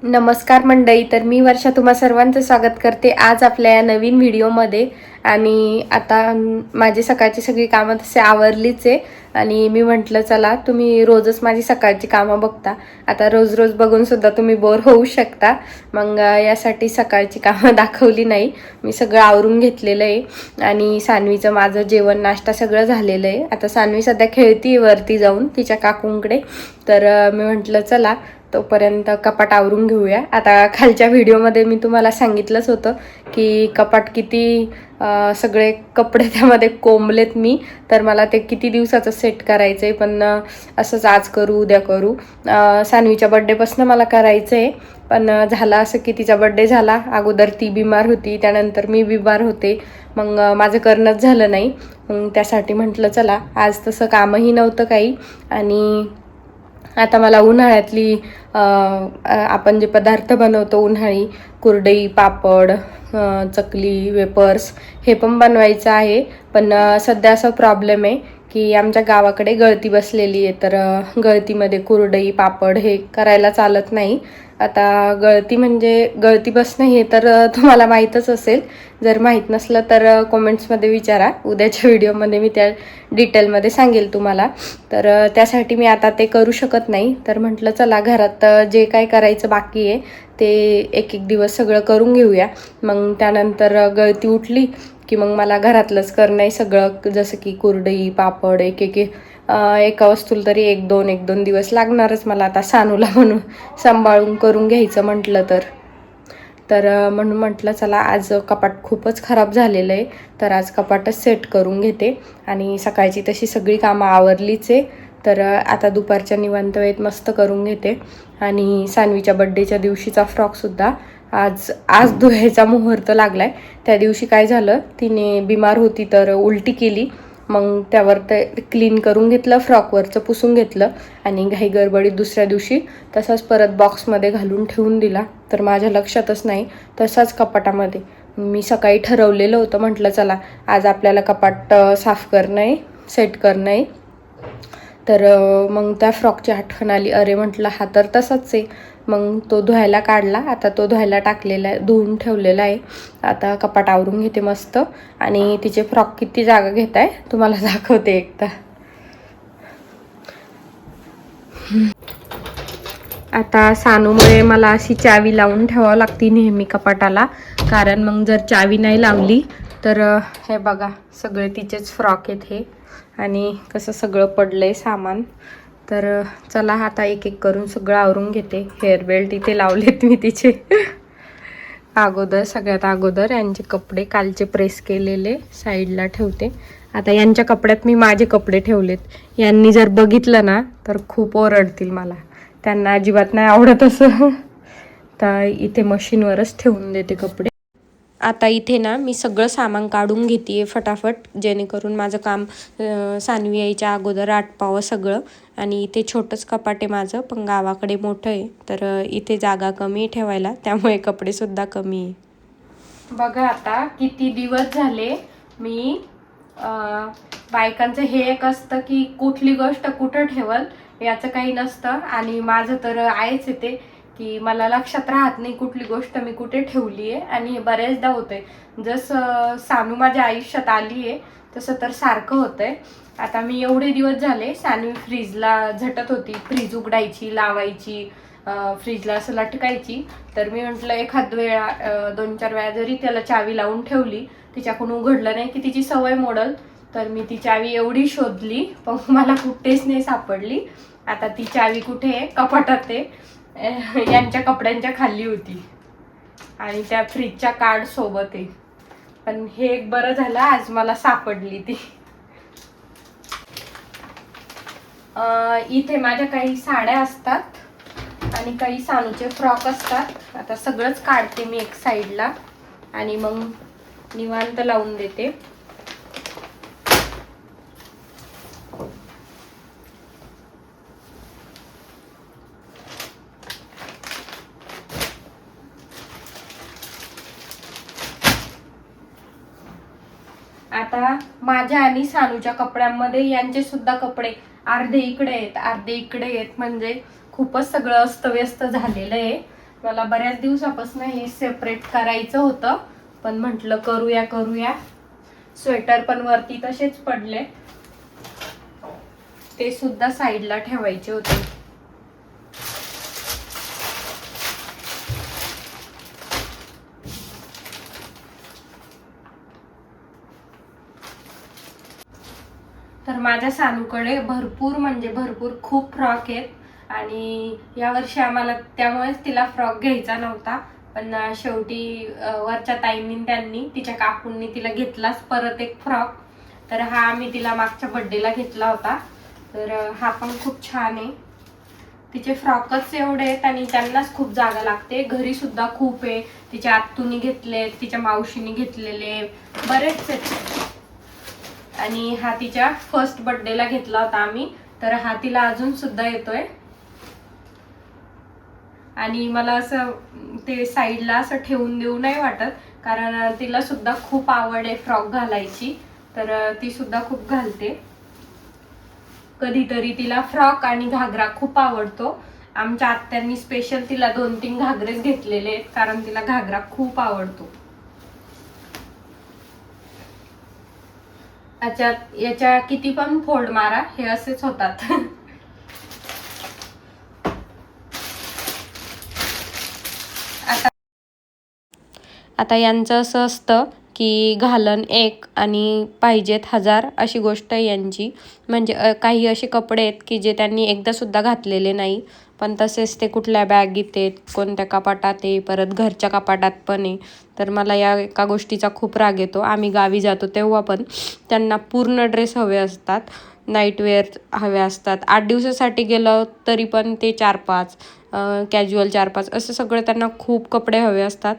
नमस्कार मंडळी. तर मी वर्षा तुम्हा सर्वांचं स्वागत करते आज आपल्या या नवीन व्हिडिओमध्ये. आणि आता माझी सकाळची सगळी कामं तसे आवरलीच आहे आणि मी म्हटलं चला तुम्ही रोजच माझी सकाळची कामं बघता, आता रोज रोज बघून सुद्धा तुम्ही बोर होऊ शकता. मग यासाठी सकाळची कामं दाखवली नाही, मी सगळं आवरून घेतलेलं आहे. आणि सानवीचं माझं जेवण नाश्ता सगळं झालेलं आहे. आता सानवी सध्या खेळती वरती जाऊन तिच्या काकूंकडे. तर मी म्हटलं चला तोपर्यंत कपाट आवरून घेऊया. आता खालच्या व्हिडिओमध्ये मी तुम्हाला सांगितलंच होतं की कपाट किती सगळे कपडे त्यामध्ये कोंबलेत मी. तर मला ते किती दिवसाचं सेट करायचं आहे, पण असंच आज करू उद्या करू. सानवीच्या बड्डेपासून मला करायचं आहे, पण झालं असं की तिचा बड्डे झाला, अगोदर ती बिमार होती, त्यानंतर मी बिमार होते, मग माझं करणंच झालं नाही. मग त्यासाठी म्हटलं चला आज तसं कामही नव्हतं काही. आणि आता मला उन्हाळ्यातली आपण जे पदार्थ बनवतो उन्हाळी, कुरडई, पापड, चकली, वेपर्स हे पण बनवायचं आहे. पण सध्या असा प्रॉब्लेम आहे की आमच्या गावाकडे गळती बसलेली आहे, तर गळतीमध्ये कुरडई पापड हे करायला चालत नाही. आता गळती म्हणजे गळती बसणं हे तर तुम्हाला माहीतच असेल, जर माहीत नसलं तर कॉमेंट्समध्ये विचारा, उद्याच्या व्हिडिओमध्ये मी त्या डिटेलमध्ये सांगेल तुम्हाला. तर त्यासाठी मी आता ते करू शकत नाही. तर म्हटलं चला घरात जे काय करायचं बाकी आहे ते एक एक दिवस सगळं करून घेऊया. मग त्यानंतर गळती उठली की मग मला घरातलंच करणं आहे सगळं, जसं की कुरडई पापड एक एक एका वस्तूला तरी एक दोन दिवस लागणारच मला आता सानूला म्हणून सांभाळून करून घ्यायचं म्हटलं तर. म्हणून म्हटलं चला आज कपाट खूपच खराब झालेलं आहे, तर आज कपाटच सेट करून घेते. आणि सकाळची तशी सगळी कामं आवरलीच आहे, तर आता दुपारच्या निवांत वेळेत मस्त करून घेते. आणि सानवीच्या बड्डेच्या दिवशीचा फ्रॉकसुद्धा आज आज धुवायचा मुहूर्त लागला आहे. त्या दिवशी काय झालं, तिने बिमार होती तर उलटी केली, मग त्यावर ते क्लीन करून घेतलं, फ्रॉकवरचं पुसून घेतलं आणि घाई गडबडीत दुसऱ्या दिवशी तसाच परत बॉक्समध्ये घालून ठेवून दिला. तर माझ्या लक्षातच नाही, तसाच कपाटामध्ये. मी सकाळी ठरवलेलं होतं, म्हटलं चला आज आपल्याला कपाट साफ करणं आहे, सेट करणं आहे. तर मग त्या फ्रॉकची आठवण आली, अरे म्हटलं हा तर तसाच आहे. मग तो धुवायला काढला, आता तो धुवायला टाकलेला आहे, धुवून ठेवलेला आहे. आता कपाट आवरून घेते मस्त. आणि तिचे फ्रॉक किती जागा घेत आहे तुम्हाला दाखवते एकदा. आता सानूमुळे मला अशी चावी लावून ठेवावं लागते नेहमी कपाटाला, कारण मग जर चावी नाही लावली तर हे बघा सगळे तिचेच फ्रॉक आहेत हे, आणि कसं सगळं पडलंय सामान. तर चला आता एक एक करून सगळं आवरून घेते. हेअर बेल्ट इथे लावलेत मी तिचे सगळ्यात अगोदर यांचे कपडे कालचे प्रेस केलेले साईडला ठेवते. आता यांच्या कपड्यात मी माझे कपडे ठेवलेत, यांनी जर बघितलं ना तर खूप ओरडतील मला, त्यांना अजिबात नाही आवडत असं. तर इथे मशीनवरच ठेवून देते कपडे. आता इथे ना मी सगळं सामान काढून घेते फटाफट, जेणेकरून माझं काम सानवी यायच्या अगोदर आटपावं सगळं. आणि इथे छोटंच कपाट आहे माझं, पण गावाकडे मोठं आहे, तर इथे जागा कमी ठेवायला, त्यामुळे कपडेसुद्धा कमी आहे. बघा आता किती दिवस झाले मी बायकांचं हे एक असतं की कुठली गोष्ट कुठं ठेवल याचं काही नसतं, आणि माझं तर आहेच ते की मला लक्षात राहत नाही कुठली गोष्ट मी कुठे ठेवली आहे. आणि हे बऱ्याचदा होतंय, जसं सानू माझ्या आयुष्यात आली आहे तसं तर सारखं होतंय. आता मी एवढे दिवस झाले, सानू फ्रीजला झटत होती, फ्रीज उघडायची लावायची, फ्रीजला असं लटकायची. तर मी म्हटलं एखाद वेळा 2-4 वेळा जरी त्याला चावी लावून ठेवली, तिच्याकडून उघडलं नाही की तिची सवय मोडल. तर मी ती चावी एवढी शोधली पण मला कुठेच नाही सापडली. आता ती चावी कुठे आहे, कपाटात आहे, यांच्या कपड्यांच्या खाली होती, आणि त्या फ्रीजच्या कार्ड सोबत आहे. पण हे एक बरं झालं आज मला सापडली ती. इथे माझ्या काही साड्या असतात आणि काही सानूचे फ्रॉक असतात. आता सगळंच काढते मी एक साईडला आणि मग निवांत लावून देते. आता माझ्या आणि सानूच्या कपड्यांमध्ये यांचे सुद्धा कपडे अर्धे इकडे आहेत अर्धे इकडे आहेत, म्हणजे खूपच सगळं अस्तव्यस्त झालेलं आहे. मला बऱ्याच दिवसापासून हे सेपरेट करायचं होतं, पण म्हटलं करूया. स्वेटर पण वरती तसेच पडले, ते सुद्धा साईडला ठेवायचे होते. तर माझ्या सानूकडे भरपूर खूप फ्रॉक आहेत आणि यावर्षी आम्हाला त्यामुळेच तिला फ्रॉक घ्यायचा नव्हता, पण शेवटी वरच्या ताईंनी त्यांनी तिच्या काकूंनी तिला घेतलाच परत एक फ्रॉक. तर हा आम्ही तिला मागच्या बर्थडेला घेतला होता. तर हा पण खूप छान आहे. तिचे फ्रॉकच एवढे आहेत आणि त्यांनाच खूप जागा लागते. घरी सुद्धा खूप आहे. तिच्या आत्तूनी घेतले, तिच्या मावशीने घेतलेले बरेच आहेत. आणि हा तिच्या फर्स्ट बर्थडेला घेतला होता आम्ही. तर हा तिला अजून सुद्धा येतोय आणि मला असं ते साईडला असं ठेवून देऊ नाही वाटत, कारण तिला सुद्धा खूप आवड आहे फ्रॉक घालायची. तर ती सुद्धा खूप घालते. कधीतरी तिला फ्रॉक आणि घागरा खूप आवडतो. आमच्या आत्यांनी स्पेशल तिला 2-3 घागरेच घेतलेले आहेत, कारण तिला घागरा खूप आवडतो. याच्या किती पण फोल्ड मारा, हे असेच होतात. आता यांचं असं असतं की घालन एक आणि पाहिजेत 1000 अशी गोष्ट आहे यांची. म्हणजे काही असे कपडे आहेत की जे त्यांनी एकदा सुद्धा घातलेले नाही, पण तसेच ते कुठल्या बॅगीत आहेत, कोणत्या कपाटात आहे, परत घरच्या कपाटात पण आहे. तर मला या एका गोष्टीचा खूप राग येतो. आम्ही गावी जातो तेव्हा पण त्यांना पूर्ण ड्रेस हवे असतात, नाईटवेअर हवे असतात. 8 दिवसासाठी गेलं तरी पण ते 4-5 कॅज्युअल 4-5 असं सगळं त्यांना खूप कपडे हवे असतात.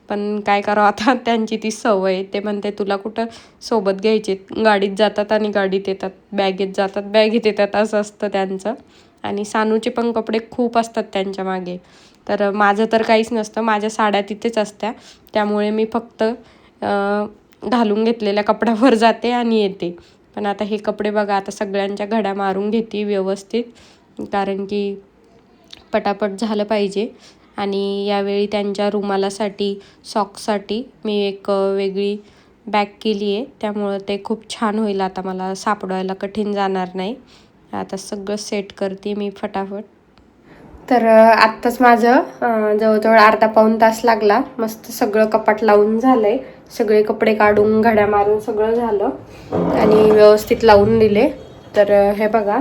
पण काय करावं आता, त्यांची ती सवय. ते म्हणते तुला कुठं सोबत घ्यायचे, गाडीत जातात आणि गाडीत येतात, बॅगेत जातात बॅगेत येतात, असं असतं त्यांचं. आणि सानूचे पण कपडे खूप असतात त्यांच्या मागे. तर माझं तर काहीच नसतं, माझ्या साड्या तिथेच असत्या, त्यामुळे मी फक्त घालून घेतलेल्या कपड्यावर जाते आणि येते. पण आता हे कपडे बघा, आता सगळ्यांच्या घड्या मारून घेते व्यवस्थित, कारण की पटापट झालं पाहिजे. आणि यावेळी त्यांच्या रुमालासाठी, सॉक्ससाठी मी एक वेगळी बॅग केली आहे, त्यामुळं ते खूप छान होईल. आता मला सापडवायला कठीण जाणार नाही. आता सगळं सेट करते मी फटाफट. तर आत्ताच माझं जवळजवळ अर्धा-पाऊण तास लागला. मस्त सगळं कपाट लावून झालंय, सगळे कपडे काढून घड्या मारून सगळं झालं आणि व्यवस्थित लावून दिले. तर हे बघा,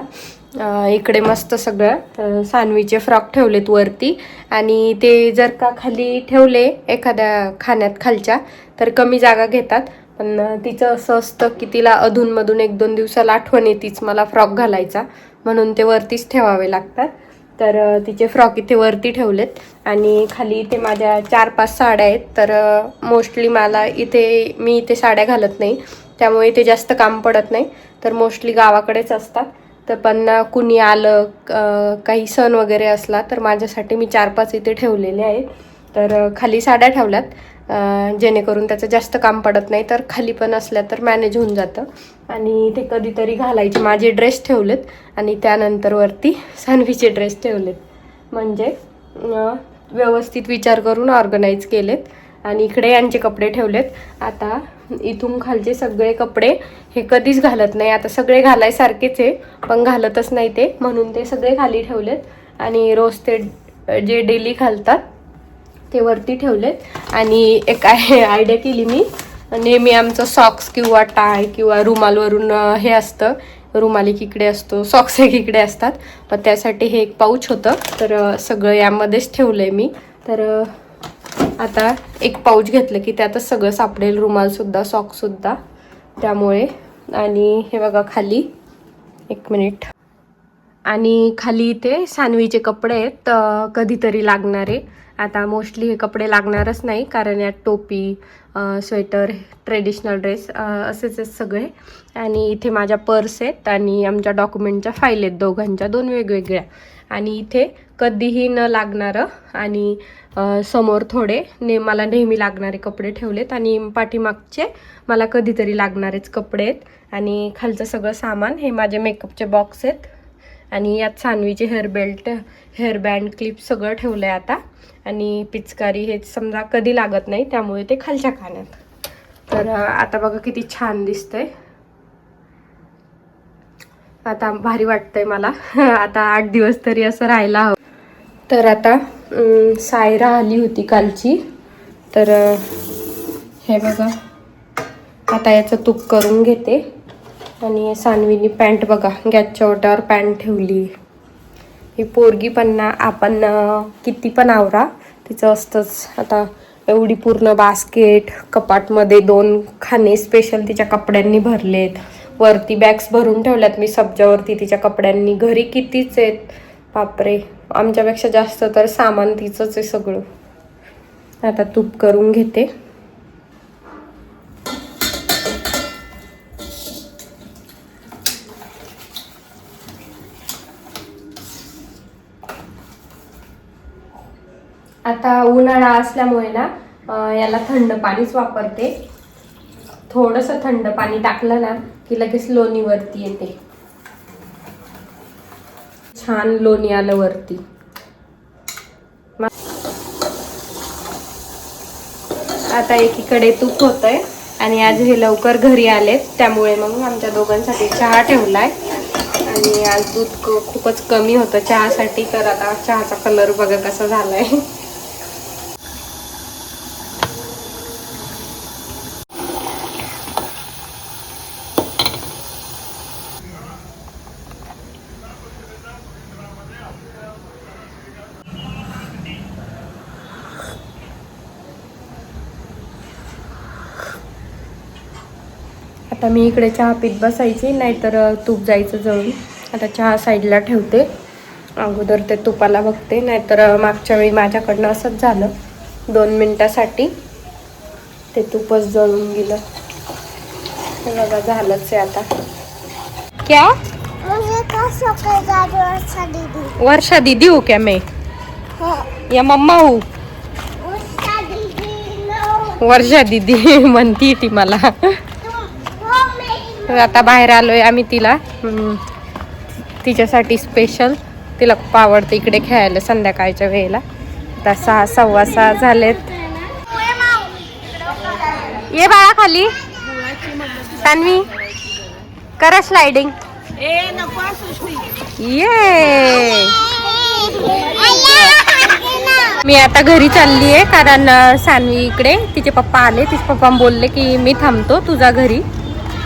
इकडे मस्त सगळं सानवीचे फ्रॉक ठेवलेत वरती. आणि ते जर का खाली ठेवले एखाद्या खाण्यात खालच्या तर कमी जागा घेतात. पण तिचं असं असतं की तिला अधूनमधून 1-2 दिवसाला आठवण येतीच मला फ्रॉक घालायचा, म्हणून ते वरतीच ठेवावे लागतात. तर तिचे फ्रॉक इथे वरती ठेवलेत आणि खाली इथे माझ्या 4-5 साड्या आहेत. तर मोस्टली मी इथे साड्या घालत नाही, त्यामुळे इथे जास्त काम पडत नाही. तर मोस्टली गावाकडेच असतात. तर पण कुणी आलं, काही सण वगैरे असला तर माझ्यासाठी मी 4-5 इथे ठेवलेले आहेत. तर खाली साड्या ठेवल्यात, जेणेकरून त्याचं जास्त काम पडत नाही. तर खाली पण असल्या तर मॅनेज होऊन जातं. आणि ते कधीतरी घालायचे माझे ड्रेस ठेवलेत आणि त्यानंतर वरती सानवीचे ड्रेस ठेवलेत. म्हणजे व्यवस्थित विचार करून ऑर्गनाईज केलेत. आणि इकडे यांचे कपडे ठेवलेत. आता इथून खालचे सगळे कपडे हे कधीच घालत नाही. आता सगळे घालायसारखेच आहे, पण घालतच नाही ते, म्हणून ते सगळे खाली ठेवलेत. आणि रोज ते जे डेली घालतात ते वरती ठेवलेत. आणि एक आयडिया केली मी, नेहमी आमचं सॉक्स किंवा टाय किंवा रुमालवरून हे असतं, रुमाल एक इकडे असतो, सॉक्स एक इकडे असतात, पण त्यासाठी हे एक पाऊच होतं. तर सगळं यामध्येच ठेवलंय मी. तर आता एक पाऊच घेतलं की त्यातच सगळं सापडेल, रुमालसुद्धा, सॉक्ससुद्धा, त्यामुळे. आणि हे बघा खाली, एक मिनिट, आणि खाली इथे सानवीचे कपडे आहेत कधीतरी लागणारे. आता मोस्टली हे कपडे लागणारच नाही, कारण यात टोपी, स्वेटर, ट्रेडिशनल ड्रेस असेच आहेत सगळे. आणि इथे माझ्या पर्स आहेत आणि आमच्या डॉक्युमेंटच्या फाईल आहेत, दोघांच्या 2 वेगवेगळ्या. आणि इथे कधीही न लागणारं आणि समोर थोडे मला नेहमी लागणारे कपडे ठेवलेत. आणि पाठीमागचे मला कधीतरी लागणारेच कपडे आहेत. आणि खालचं सगळं सामान हे माझे मेकअपचे बॉक्स आहेत. आणि यात सानवीचे हेअरबँड क्लिप सगळं ठेवलं आहे आता. आणि पिचकारी हे समजा कधी लागत नाही, त्यामुळे ते खालच्या खाण्यात. तर आता बघा किती छान दिसतंय. आता भारी वाटतंय मला. आता 8 दिवस तरी असं राहायला हवं. तर आता सायरा आली होती कालची, तर हे बघा आता याचं तूप करून घेते. आणि सानवीनी पॅन्ट बघा गॅसच्या ओट्यावर पॅन्ट ठेवली. ही पोरगी पण ना, आपण किती पण आवरा तिचं असतंच. आता एवढी पूर्ण बास्केट, कपाटमध्ये 2 खाने स्पेशल तिच्या कपड्यांनी भरलेत. वरती बॅग्स भरून ठेवल्यात मी सब्जावरती तिच्या कपड्यांनी. घरी कितीच आहेत बापरे, आमच्यापेक्षा जास्त तर सामान तिचंच आहे सगळं. आता तूप करून घेते. आता उन्हाळा असल्यामुळे ना याला थंड पाणीच वापरते. थोडंसं थंड पाणी टाकलं ना की लगेच लोणी वरती येते. छान लोणी आलं वरती. आता एकीकडे तूप होतंय आणि आज हे लवकर घरी आलेत, त्यामुळे मग आमच्या दोघांसाठी चहा ठेवलाय. आणि आज दूध खूपच कमी होतं चहासाठी, तर आता चहाचा कलर बघा कसा झालाय. आता मी इकडे चहा पीत बसायची, नाहीतर तूप जायचं जळून. आता चहा साईडला ठेवते, अगोदर ते तुपाला बघते. नाहीतर मागच्या वेळी माझ्याकडनं असंच झालं, 2 मिनिटासाठी ते तूपच जळून गेलं. हे बघा झालंच आहे आता. क्या वर्षा दीदी हूँ क्या मैं, या मम्मा हूँ? वर्षा दीदी म्हणती ती मला. आता बाहेर आलोय आम्ही तिला, तिच्यासाठी स्पेशल. तिला खूप आवडतं इकडे खेळायला संध्याकाळच्या वेळेला. आता 6, 6:15 झालेत. ये बाळा खाली. सानवी करा स्लायडिंग. ये मी आता घरी चालली आहे, कारण सानवी इकडे तिचे पप्पा आले. तिचे पप्पा बोलले की मी थांबतो तुझा घरी.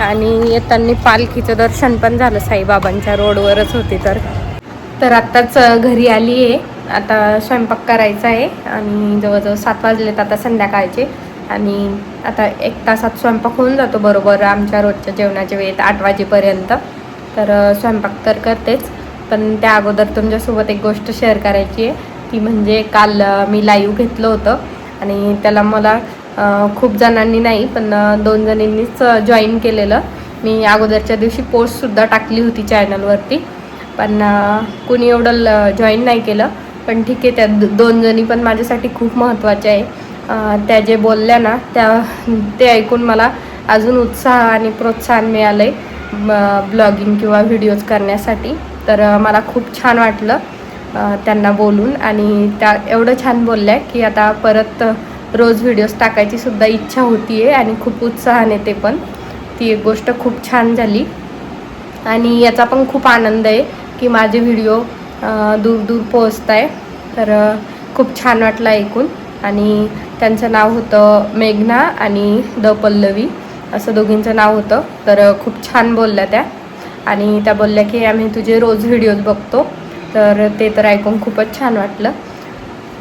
आणि येताना पालखीचं दर्शन पण झालं, साईबाबांच्या रोडवरच होते. तर आत्ताच घरी आली आहे. आता स्वयंपाक करायचा आहे आणि जवळजवळ 7 वाजलेत आता संध्याकाळचे. आणि आता 1 तासात स्वयंपाक होऊन जातो बरोबर आमच्या रोजच्या जेवणाच्या वेळेत 8 वाजेपर्यंत. तर स्वयंपाक तर करतेच, पण त्या अगोदर तुमच्यासोबत एक गोष्ट शेअर करायची आहे. ती म्हणजे काल मी लाईव्ह घेतलं होतं आणि त्याला मला खूप जणांनी नाही पण 2 जणींनीच जॉईन केलेलं. मी अगोदरच्या दिवशी पोस्टसुद्धा टाकली होती चॅनलवरती, पण कुणी एवढं जॉईन नाही केलं. पण ठीक आहे, त्या 2 जणी पण माझ्यासाठी खूप महत्त्वाच्या आहे. त्या जे बोलल्या ना ते ऐकून मला अजून उत्साह आणि प्रोत्साहन मिळालं आहे ब्लॉगिंग किंवा व्हिडिओज करण्यासाठी. तर मला खूप छान वाटलं त्यांना बोलून. आणि त्या एवढं छान बोलल्या की आता परत रोज व्हिडिओज टाकायची सुद्धा इच्छा होती आहे आणि खूप उत्साहाने. ते पण ती एक गोष्ट खूप छान झाली. आणि याचा पण खूप आनंद आहे की माझे व्हिडिओ दूर दूर पोहोचत आहे. तर खूप छान वाटलं ऐकून. आणि त्यांचं नाव होतं मेघना आणि द पल्लवी, असं दोघींचं नाव होतं. तर खूप छान बोलल्या त्या. आणि त्या बोलल्या की आम्ही तुझे रोज व्हिडिओज बघतो. तर ते तर ऐकून खूपच छान वाटलं.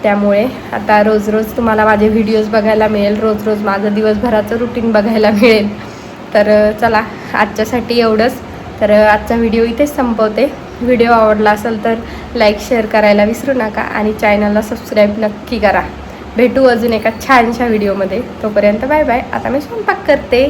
त्यामुळे आता रोज रोज तुम्हाला माझे व्हिडिओज बघायला मिळेल, रोज रोज माझं दिवसभराचं रुटीन बघायला मिळेल. तर चला आजच्यासाठी एवढंच. तर आजचा व्हिडिओ इथेच संपवते. व्हिडिओ आवडला असेल तर लाईक शेअर करायला विसरू नका आणि चॅनलला सबस्क्राईब नक्की करा. भेटू अजून एका छानशा व्हिडिओमध्ये. तोपर्यंत बाय बाय. आता मी स्वयंपाक करते.